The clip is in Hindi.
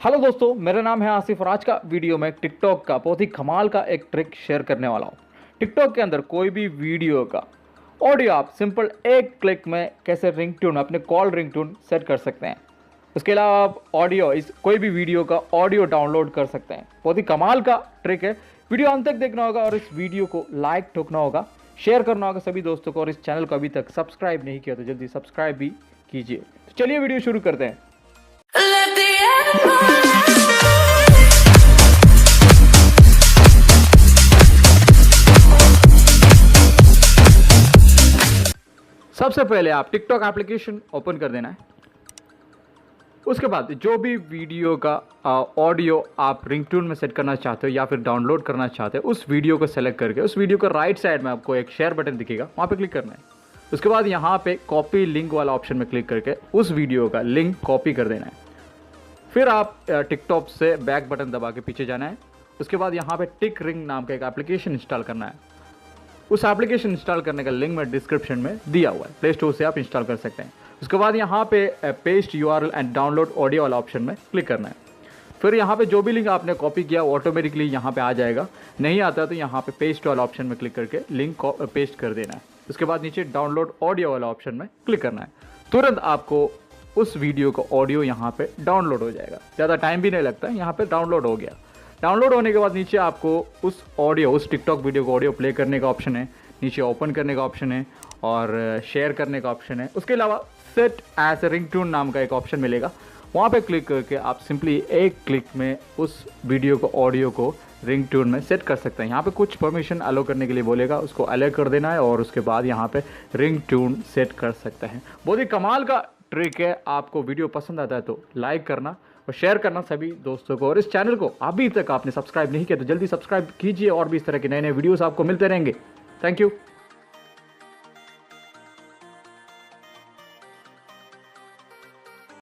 हेलो दोस्तों, मेरा नाम है आसिफ और आज का वीडियो में टिकटॉक का बहुत ही कमाल का एक ट्रिक शेयर करने वाला हूँ। टिकटॉक के अंदर कोई भी वीडियो का ऑडियो आप सिंपल एक क्लिक में कैसे रिंगटोन अपने कॉल रिंगटोन सेट कर सकते हैं। उसके अलावा आप ऑडियो इस कोई भी वीडियो का ऑडियो डाउनलोड कर सकते हैं। बहुत ही कमाल का ट्रिक है। वीडियो अंत तक देखना होगा और इस वीडियो को लाइक ठोकना होगा, शेयर करना होगा सभी दोस्तों को, और इस चैनल को अभी तक सब्सक्राइब नहीं किया तो जल्दी सब्सक्राइब भी कीजिए। तो चलिए वीडियो शुरू करते हैं। Let the animal सबसे पहले आप टिकटॉक एप्लीकेशन ओपन कर देना है। उसके बाद जो भी वीडियो का ऑडियो आप रिंगटोन में सेट करना चाहते हो या फिर डाउनलोड करना चाहते हो, उस वीडियो को सेलेक्ट करके उस वीडियो का राइट साइड में आपको एक शेयर बटन दिखेगा, वहाँ पे क्लिक करना है। उसके बाद यहाँ पे कॉपी लिंक वाला ऑप्शन में क्लिक करके उस वीडियो का लिंक कॉपी कर देना है। फिर आप टिकटॉक से बैक बटन दबा के पीछे जाना है। उसके बाद यहाँ पे टिक रिंग नाम का एक एप्लीकेशन इंस्टॉल करना है। उस एप्लीकेशन इंस्टॉल करने का लिंक मैं डिस्क्रिप्शन में दिया हुआ है, प्ले स्टोर से आप इंस्टॉल कर सकते हैं। उसके बाद यहाँ पे paste URL and download audio वाला ऑप्शन में क्लिक करना है। फिर यहाँ पे जो भी लिंक आपने कॉपी किया ऑटोमेटिकली यहाँ पे आ जाएगा। नहीं आता तो यहाँ पे पेस्ट वाला ऑप्शन में क्लिक करके लिंक पेस्ट कर देना है। उसके बाद नीचे डाउनलोड ऑडियो वाला ऑप्शन में क्लिक करना है। तुरंत आपको उस वीडियो का ऑडियो यहाँ पे डाउनलोड हो जाएगा। ज़्यादा टाइम भी नहीं लगता, यहाँ पे डाउनलोड हो गया। डाउनलोड होने के बाद नीचे आपको उस टिकटॉक वीडियो को ऑडियो प्ले करने का ऑप्शन है, नीचे ओपन करने का ऑप्शन है और शेयर करने का ऑप्शन है। उसके अलावा सेट एज ए रिंगटोन नाम का एक ऑप्शन मिलेगा, वहाँ पे क्लिक करके आप सिंपली एक क्लिक में उस वीडियो को ऑडियो को रिंगटोन में सेट कर सकते हैं। यहाँ पे कुछ परमिशन अलो करने के लिए बोलेगा, उसको अलो कर देना है और उसके बाद यहाँ पे रिंगटोन सेट कर सकते हैं। बहुत ही कमाल का ट्रिक है। आपको वीडियो पसंद आता है तो लाइक करना और शेयर करना सभी दोस्तों को, और इस चैनल को अभी तक आपने सब्सक्राइब नहीं किया तो जल्दी सब्सक्राइब कीजिए और भी इस तरह के नए नए वीडियोस आपको मिलते रहेंगे। Thank you.